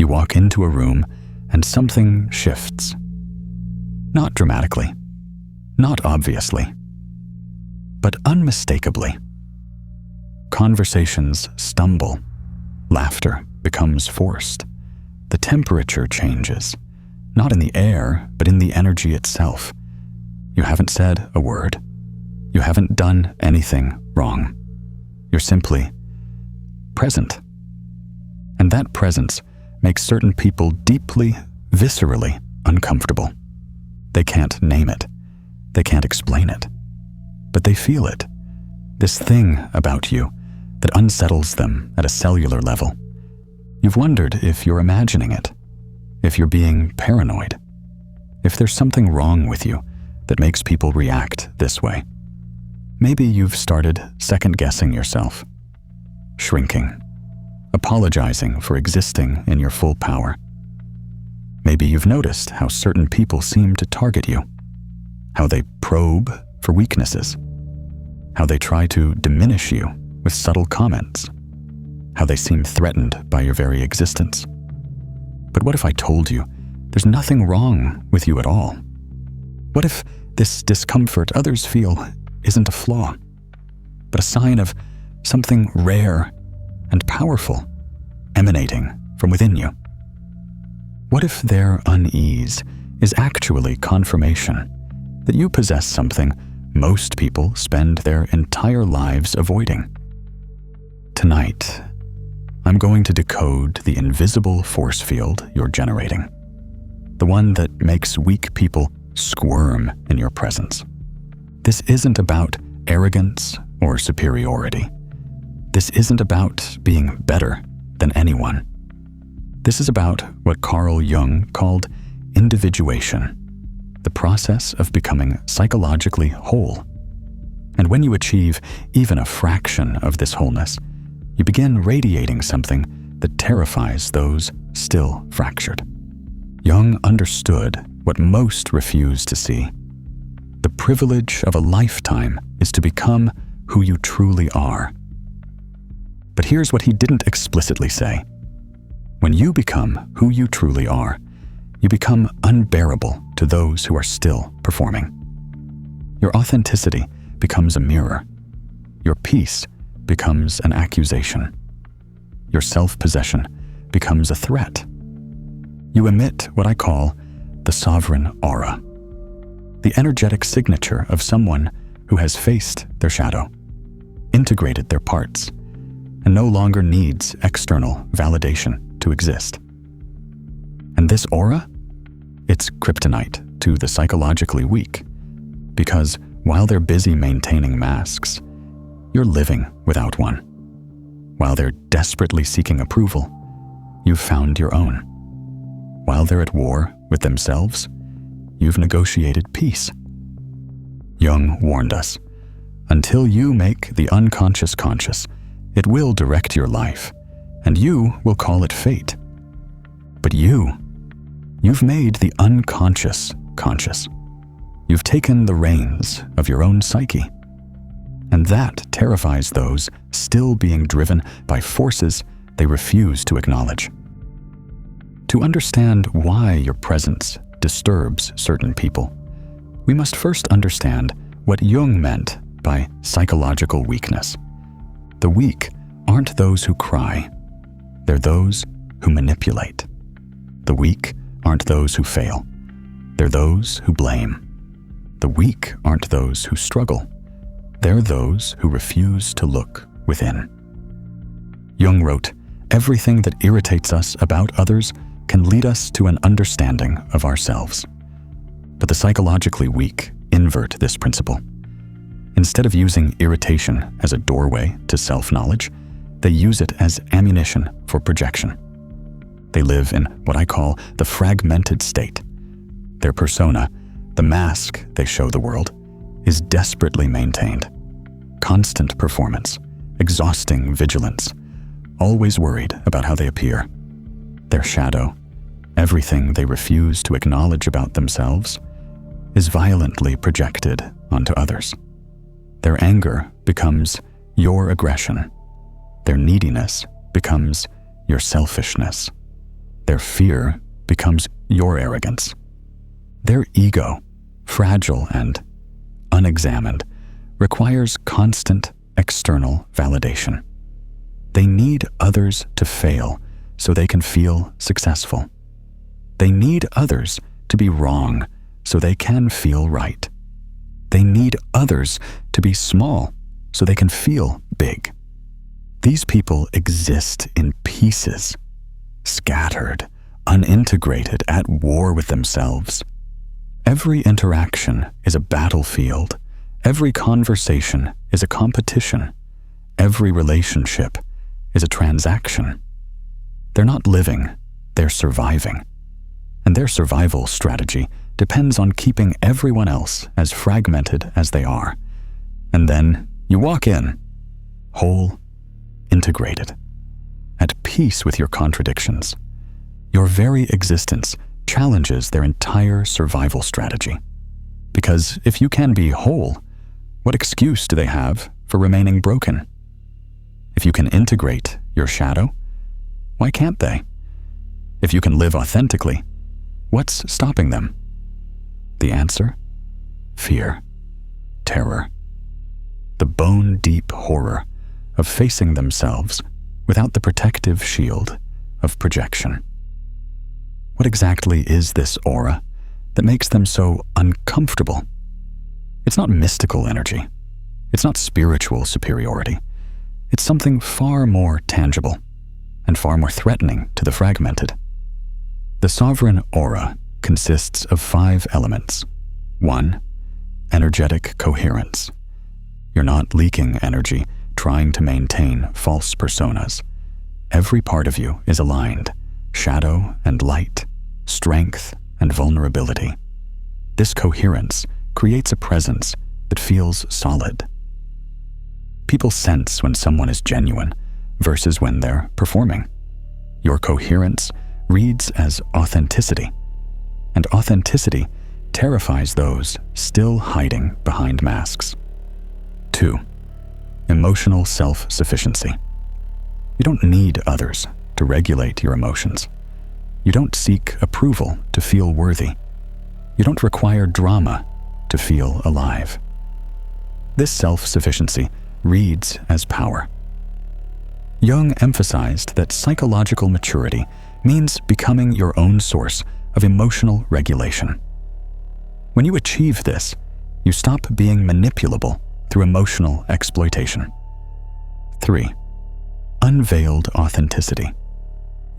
You walk into a room and something shifts. Not dramatically, not obviously, but unmistakably. Conversations stumble. Laughter becomes forced. The temperature changes, not in the air, but in the energy itself. You haven't said a word. You haven't done anything wrong. You're simply present. And that presence makes certain people deeply, viscerally uncomfortable. They can't name it. They can't explain it. But they feel it. This thing about you that unsettles them at a cellular level. You've wondered if you're imagining it, if you're being paranoid, if there's something wrong with you that makes people react this way. Maybe you've started second-guessing yourself, shrinking, apologizing for existing in your full power. Maybe you've noticed how certain people seem to target you, how they probe for weaknesses, how they try to diminish you with subtle comments, how they seem threatened by your very existence. But what if I told you there's nothing wrong with you at all? What if this discomfort others feel isn't a flaw, but a sign of something rare and powerful emanating from within you? What if their unease is actually confirmation that you possess something most people spend their entire lives avoiding? Tonight, I'm going to decode the invisible force field you're generating, the one that makes weak people squirm in your presence. This isn't about arrogance or superiority. This isn't about being better than anyone. This is about what Carl Jung called individuation, the process of becoming psychologically whole. And when you achieve even a fraction of this wholeness, you begin radiating something that terrifies those still fractured. Jung understood what most refuse to see. The privilege of a lifetime is to become who you truly are. But here's what he didn't explicitly say. When you become who you truly are, you become unbearable to those who are still performing. Your authenticity becomes a mirror. Your peace becomes an accusation. Your self-possession becomes a threat. You emit what I call the sovereign aura, the energetic signature of someone who has faced their shadow, integrated their parts, and no longer needs external validation to exist. And this aura? It's kryptonite to the psychologically weak, because while they're busy maintaining masks, you're living without one. While they're desperately seeking approval, you've found your own. While they're at war with themselves, you've negotiated peace. Jung warned us, until you make the unconscious conscious, it will direct your life, and you will call it fate. But you've made the unconscious conscious. You've taken the reins of your own psyche. And that terrifies those still being driven by forces they refuse to acknowledge. To understand why your presence disturbs certain people, we must first understand what Jung meant by psychological weakness. The weak aren't those who cry, they're those who manipulate. The weak aren't those who fail, they're those who blame. The weak aren't those who struggle, they're those who refuse to look within. Jung wrote, "Everything that irritates us about others can lead us to an understanding of ourselves." But the psychologically weak invert this principle. Instead of using irritation as a doorway to self-knowledge, they use it as ammunition for projection. They live in what I call the fragmented state. Their persona, the mask they show the world, is desperately maintained. Constant performance, exhausting vigilance, always worried about how they appear. Their shadow, everything they refuse to acknowledge about themselves, is violently projected onto others. Their anger becomes your aggression. Their neediness becomes your selfishness. Their fear becomes your arrogance. Their ego, fragile and unexamined, requires constant external validation. They need others to fail so they can feel successful. They need others to be wrong so they can feel right. They need others to be small so they can feel big. These people exist in pieces, scattered, unintegrated, at war with themselves. Every interaction is a battlefield. Every conversation is a competition. Every relationship is a transaction. They're not living, they're surviving. And their survival strategy depends on keeping everyone else as fragmented as they are. And then you walk in, whole, integrated, at peace with your contradictions. Your very existence challenges their entire survival strategy. Because if you can be whole, what excuse do they have for remaining broken? If you can integrate your shadow, why can't they? If you can live authentically, what's stopping them? The answer? Fear, terror, the bone-deep horror of facing themselves without the protective shield of projection. What exactly is this aura that makes them so uncomfortable? It's not mystical energy. It's not spiritual superiority. It's something far more tangible and far more threatening to the fragmented. The sovereign aura consists of 5 elements. 1. Energetic coherence. You're not leaking energy, trying to maintain false personas. Every part of you is aligned, shadow and light, strength and vulnerability. This coherence creates a presence that feels solid. People sense when someone is genuine versus when they're performing. Your coherence reads as authenticity, and authenticity terrifies those still hiding behind masks. 2. Emotional self-sufficiency. You don't need others to regulate your emotions. You don't seek approval to feel worthy. You don't require drama to feel alive. This self-sufficiency reads as power. Jung emphasized that psychological maturity means becoming your own source of emotional regulation. When you achieve this, you stop being manipulable through emotional exploitation. 3. Unveiled authenticity.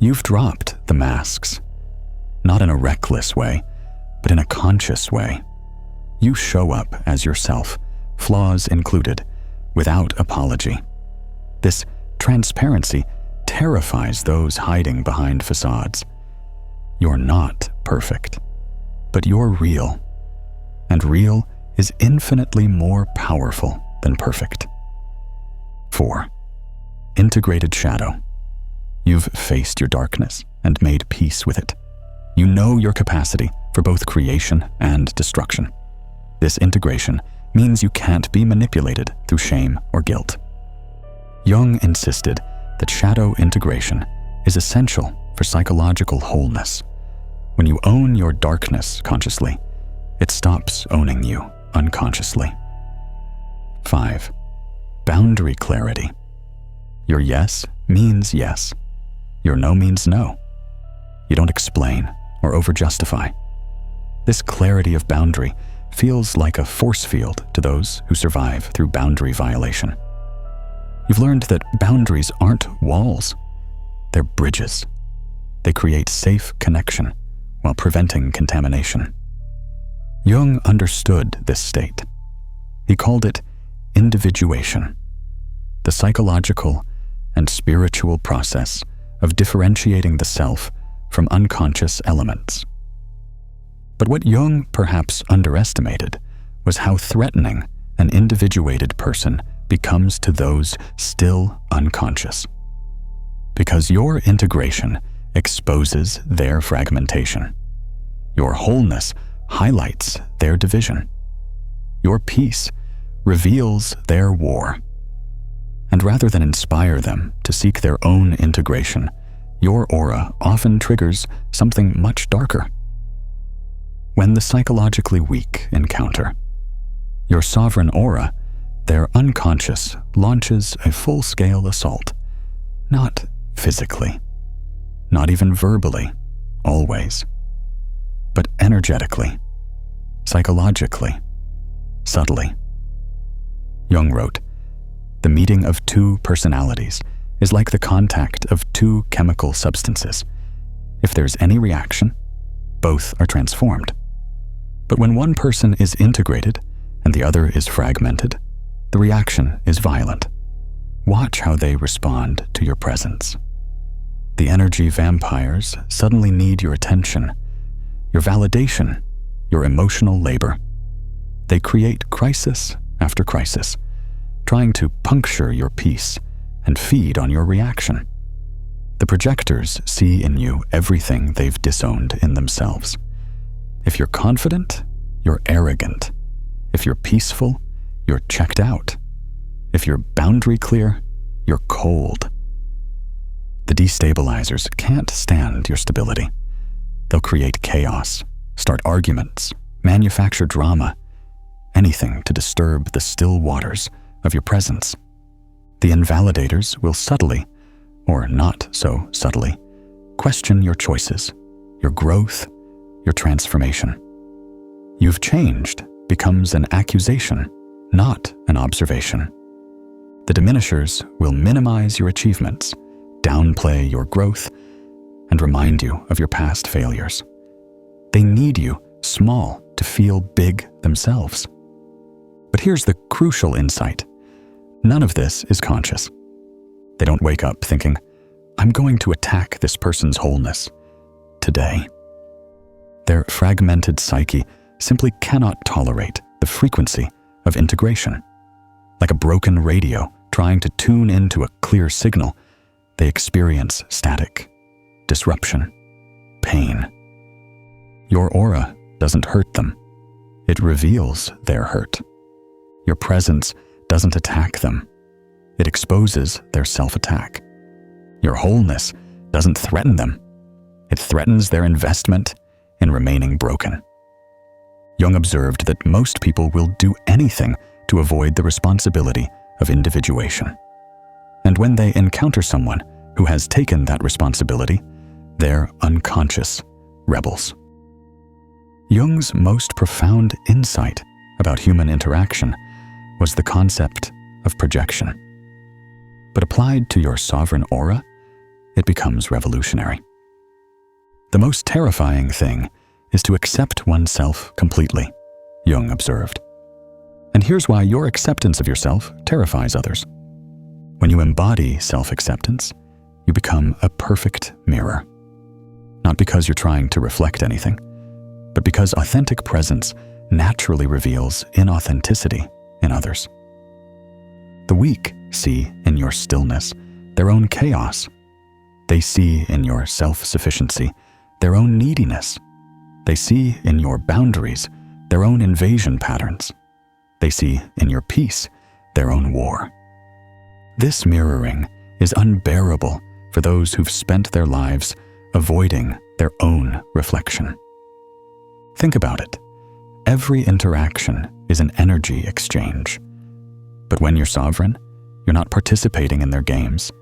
You've dropped the masks, not in a reckless way, but in a conscious way. You show up as yourself, flaws included, without apology. This transparency terrifies those hiding behind facades. You're not perfect, but you're real, and real is infinitely more powerful than perfect. 4. Integrated shadow. You've faced your darkness and made peace with it. You know your capacity for both creation and destruction. This integration means you can't be manipulated through shame or guilt. Jung insisted that shadow integration is essential for psychological wholeness. When you own your darkness consciously, it stops owning you unconsciously. 5. Boundary clarity. Your yes means yes. Your no means no. You don't explain or over-justify. This clarity of boundary feels like a force field to those who survive through boundary violation. You've learned that boundaries aren't walls, they're bridges. They create safe connection while preventing contamination. Jung understood this state. He called it individuation, the psychological and spiritual process of differentiating the self from unconscious elements. But what Jung perhaps underestimated was how threatening an individuated person becomes to those still unconscious. Because your integration exposes their fragmentation. Your wholeness highlights their division. Your peace reveals their war. And rather than inspire them to seek their own integration, your aura often triggers something much darker. When the psychologically weak encounter your sovereign aura, their unconscious launches a full-scale assault. Not physically, not even verbally, always, but energetically, psychologically, subtly. Jung wrote, "The meeting of two personalities is like the contact of two chemical substances. If there's any reaction, both are transformed. But when one person is integrated and the other is fragmented, the reaction is violent. Watch how they respond to your presence. The energy vampires suddenly need your attention, your validation, your emotional labor. They create crisis after crisis, trying to puncture your peace and feed on your reaction. The projectors see in you everything they've disowned in themselves. If you're confident, you're arrogant. If you're peaceful, you're checked out. If you're boundary clear, you're cold. The destabilizers can't stand your stability. They'll create chaos, start arguments, manufacture drama, anything to disturb the still waters of your presence. The invalidators will subtly, or not so subtly, question your choices, your growth, your transformation. You've changed becomes an accusation, not an observation. The diminishers will minimize your achievements, downplay your growth, and remind you of your past failures. They need you small to feel big themselves. But here's the crucial insight. None of this is conscious. They don't wake up thinking, I'm going to attack this person's wholeness today. Their fragmented psyche simply cannot tolerate the frequency of integration. Like a broken radio trying to tune into a clear signal, they experience static, disruption, pain. Your aura doesn't hurt them. It reveals their hurt. Your presence doesn't attack them. It exposes their self-attack. Your wholeness doesn't threaten them. It threatens their investment in remaining broken. Jung observed that most people will do anything to avoid the responsibility of individuation. And when they encounter someone who has taken that responsibility, they're unconscious rebels. Jung's most profound insight about human interaction was the concept of projection. But applied to your sovereign aura, it becomes revolutionary. The most terrifying thing is to accept oneself completely, Jung observed. And here's why your acceptance of yourself terrifies others. When you embody self-acceptance, you become a perfect mirror. Not because you're trying to reflect anything, but because authentic presence naturally reveals inauthenticity in others. The weak see in your stillness their own chaos. They see in your self-sufficiency their own neediness. They see in your boundaries their own invasion patterns. They see in your peace their own war. This mirroring is unbearable for those who've spent their lives avoiding their own reflection. Think about it. Every interaction is an energy exchange. But when you're sovereign, you're not participating in their games.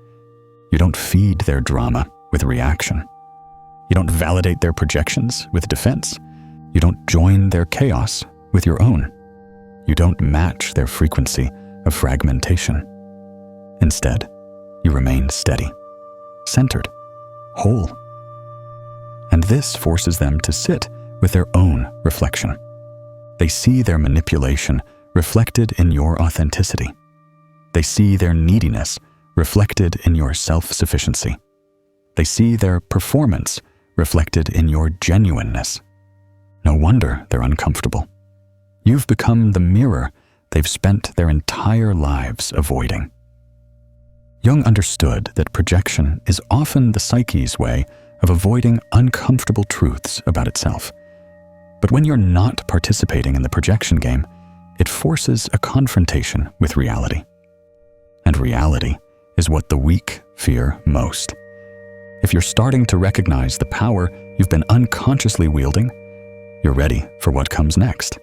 You don't feed their drama with reaction. You don't validate their projections with defense. You don't join their chaos with your own. You don't match their frequency of fragmentation. Instead, you remain steady, centered, whole. And this forces them to sit with their own reflection. They see their manipulation reflected in your authenticity. They see their neediness reflected in your self-sufficiency. They see their performance reflected in your genuineness. No wonder they're uncomfortable. You've become the mirror they've spent their entire lives avoiding. Jung understood that projection is often the psyche's way of avoiding uncomfortable truths about itself. But when you're not participating in the projection game, it forces a confrontation with reality. And reality is what the weak fear most. If you're starting to recognize the power you've been unconsciously wielding, you're ready for what comes next.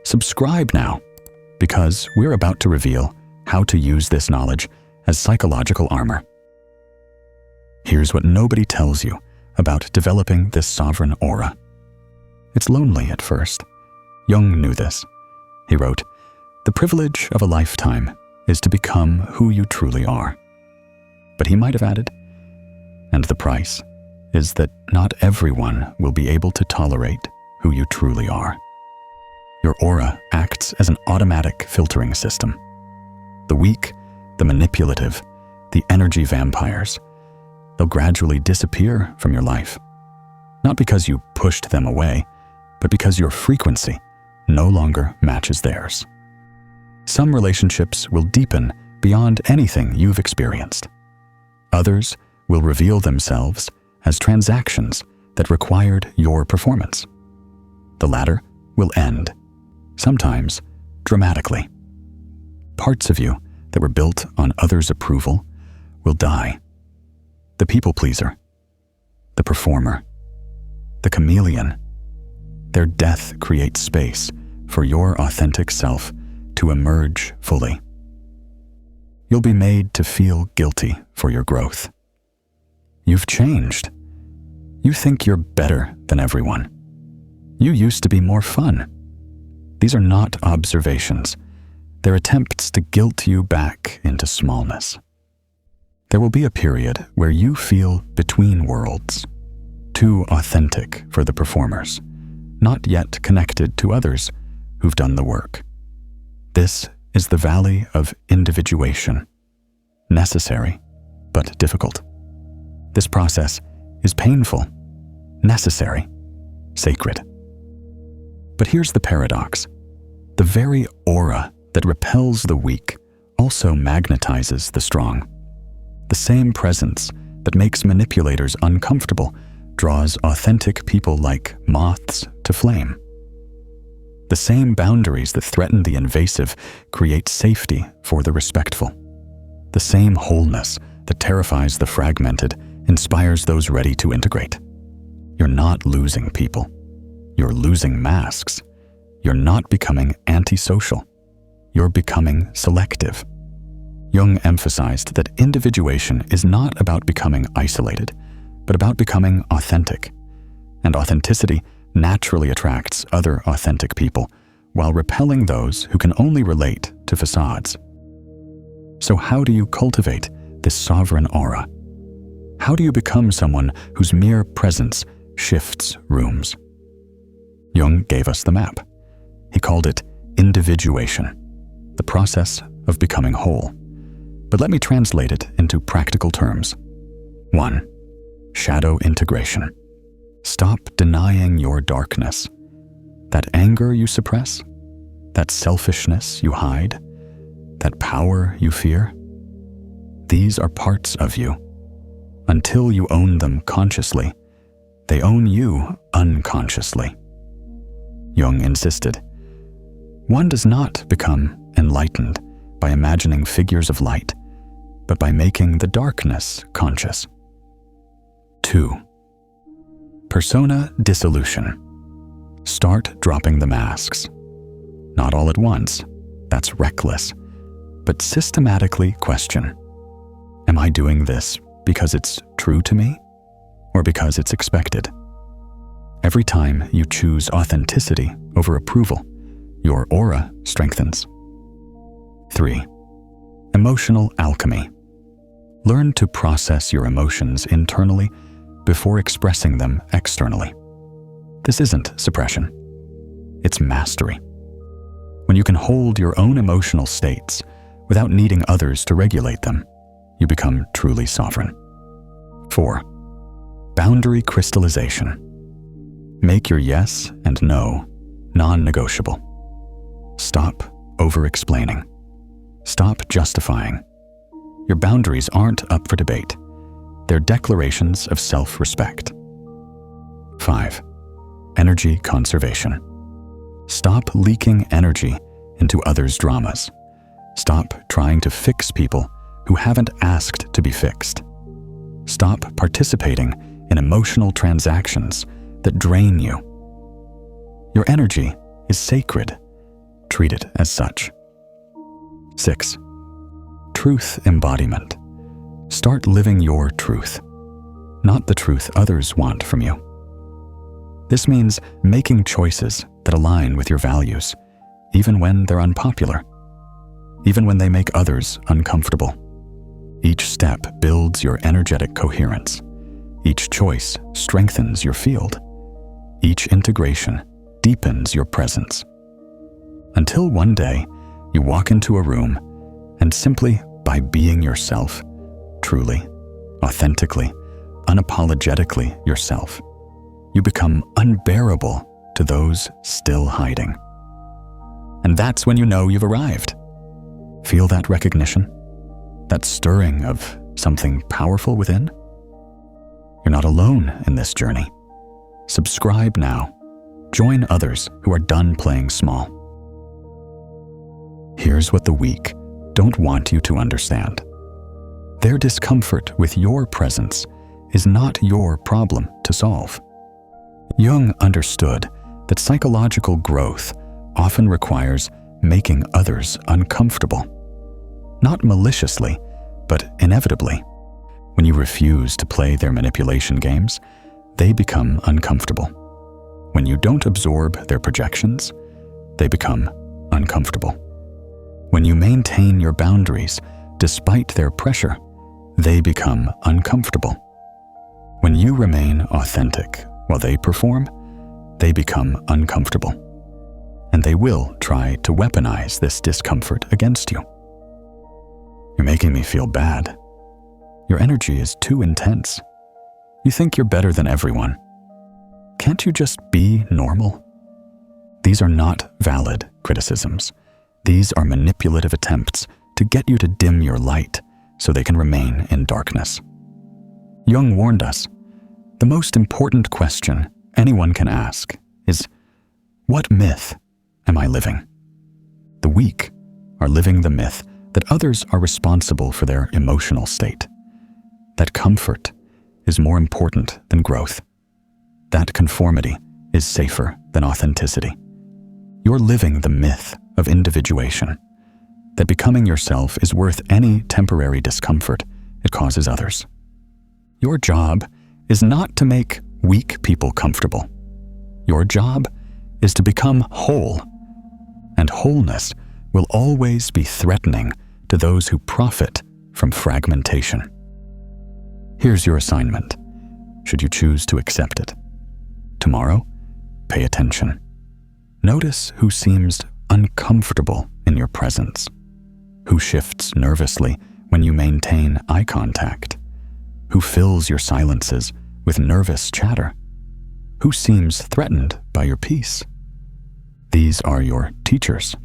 Subscribe now, because we're about to reveal how to use this knowledge as psychological armor. Here's what nobody tells you about developing this sovereign aura. It's lonely at first. Jung knew this. He wrote, "The privilege of a lifetime is to become who you truly are." But he might have added, "And the price is that not everyone will be able to tolerate who you truly are." Your aura acts as an automatic filtering system. The weak, the manipulative, the energy vampires, they'll gradually disappear from your life. Not because you pushed them away, but because your frequency no longer matches theirs. Some relationships will deepen beyond anything you've experienced. Others will reveal themselves as transactions that required your performance. The latter will end, sometimes dramatically. Parts of you that were built on others' approval will die. The people pleaser, the performer, the chameleon. Their death creates space for your authentic self to emerge fully. You'll be made to feel guilty for your growth. You've changed. You think you're better than everyone. You used to be more fun. These are not observations. They're attempts to guilt you back into smallness. There will be a period where you feel between worlds, too authentic for the performers, not yet connected to others who've done the work. This is the valley of individuation, necessary but difficult. This process is painful, necessary, sacred. But here's the paradox. The very aura that repels the weak also magnetizes the strong. The same presence that makes manipulators uncomfortable draws authentic people like moths to flame. The same boundaries that threaten the invasive create safety for the respectful. The same wholeness that terrifies the fragmented inspires those ready to integrate. You're not losing people. You're losing masks. You're not becoming antisocial. You're becoming selective. Jung emphasized that individuation is not about becoming isolated, but about becoming authentic. And authenticity naturally attracts other authentic people, while repelling those who can only relate to facades. So how do you cultivate this sovereign aura? How do you become someone whose mere presence shifts rooms? Jung gave us the map. He called it individuation, the process of becoming whole. But let me translate it into practical terms. 1. Shadow integration. Stop denying your darkness. That anger you suppress, that selfishness you hide, that power you fear. These are parts of you. Until you own them consciously, they own you unconsciously. Jung insisted, one does not become enlightened by imagining figures of light, but by making the darkness conscious. 2. Persona dissolution. Start dropping the masks. Not all at once, that's reckless, but systematically question. Am I doing this because it's true to me, or because it's expected? Every time you choose authenticity over approval, your aura strengthens. 3. Emotional alchemy. Learn to process your emotions internally before expressing them externally. This isn't suppression. It's mastery. When you can hold your own emotional states without needing others to regulate them, you become truly sovereign. 4. Boundary crystallization. Make your yes and no non-negotiable. Stop over-explaining. Stop justifying. Your boundaries aren't up for debate. They're declarations of self-respect. 5. Energy conservation. Stop leaking energy into others' dramas. Stop trying to fix people who haven't asked to be fixed. Stop participating in emotional transactions that drain you. Your energy is sacred. Treat it as such. 6. Truth embodiment. Start living your truth, not the truth others want from you. This means making choices that align with your values, even when they're unpopular, even when they make others uncomfortable. Each step builds your energetic coherence. Each choice strengthens your field. Each integration deepens your presence. Until one day, you walk into a room and simply by being yourself, truly, authentically, unapologetically yourself, you become unbearable to those still hiding. And that's when you know you've arrived. Feel that recognition? That stirring of something powerful within? You're not alone in this journey. Subscribe now. Join others who are done playing small. Here's what the weak don't want you to understand. Their discomfort with your presence is not your problem to solve. Jung understood that psychological growth often requires making others uncomfortable. Not maliciously, but inevitably. When you refuse to play their manipulation games, they become uncomfortable. When you don't absorb their projections, they become uncomfortable. When you maintain your boundaries despite their pressure, they become uncomfortable. When you remain authentic while they perform, they become uncomfortable. And they will try to weaponize this discomfort against you. You're making me feel bad. Your energy is too intense. You think you're better than everyone. Can't you just be normal? These are not valid criticisms. These are manipulative attempts to get you to dim your light so they can remain in darkness. Jung warned us, the most important question anyone can ask is, what myth am I living? The weak are living the myth that others are responsible for their emotional state, that comfort is more important than growth, that conformity is safer than authenticity. You're living the myth of individuation, that becoming yourself is worth any temporary discomfort it causes others. Your job is not to make weak people comfortable. Your job is to become whole, and wholeness will always be threatening to those who profit from fragmentation. Here's your assignment, should you choose to accept it. Tomorrow, pay attention. Notice who seems uncomfortable in your presence, who shifts nervously when you maintain eye contact, who fills your silences with nervous chatter, who seems threatened by your peace. These are your teachers,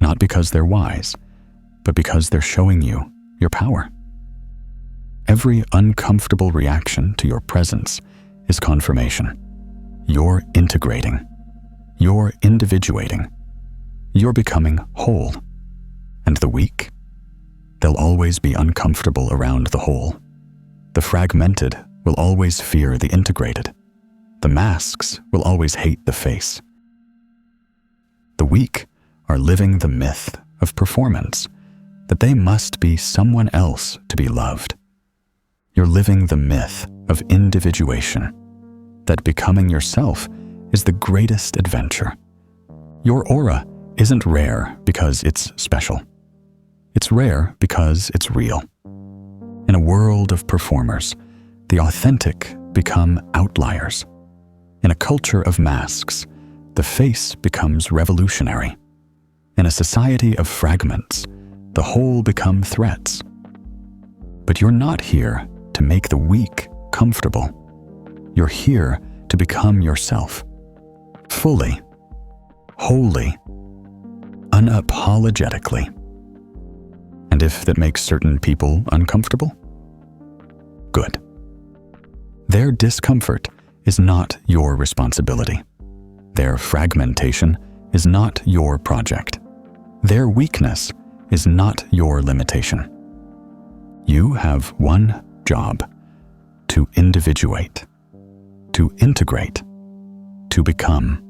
not because they're wise, but because they're showing you your power. Every uncomfortable reaction to your presence is confirmation. You're integrating. You're individuating. You're becoming whole. And the weak? They'll always be uncomfortable around the whole. The fragmented will always fear the integrated. The masks will always hate the face. The weak are living the myth of performance, that they must be someone else to be loved. You're living the myth of individuation, that becoming yourself is the greatest adventure. Your aura isn't rare because it's special. It's rare because it's real. In a world of performers, the authentic become outliers. In a culture of masks, the face becomes revolutionary. In a society of fragments, the whole become threats. But you're not here to make the weak comfortable. You're here to become yourself, fully, wholly, unapologetically. And if that makes certain people uncomfortable, good. Their discomfort is not your responsibility. Their fragmentation is not your project. Their weakness is not your limitation. You have one job, to individuate, to integrate, to become.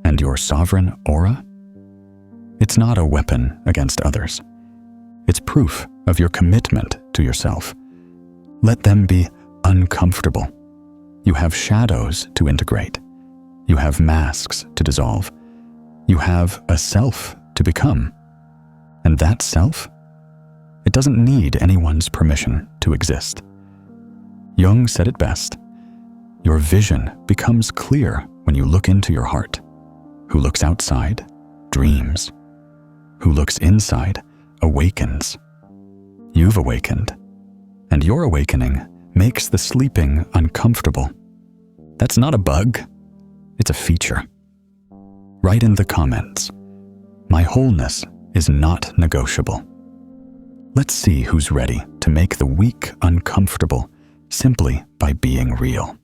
And your sovereign aura? It's not a weapon against others. It's proof of your commitment to yourself. Let them be uncomfortable. You have shadows to integrate. You have masks to dissolve. You have a self to become. And that self, it doesn't need anyone's permission to exist. Jung said it best. Your vision becomes clear when you look into your heart. Who looks outside dreams. Who looks inside awakens. You've awakened, and your awakening makes the sleeping uncomfortable. That's not a bug, it's a feature. Write in the comments, my wholeness is not negotiable. Let's see who's ready to make the weak uncomfortable simply by being real.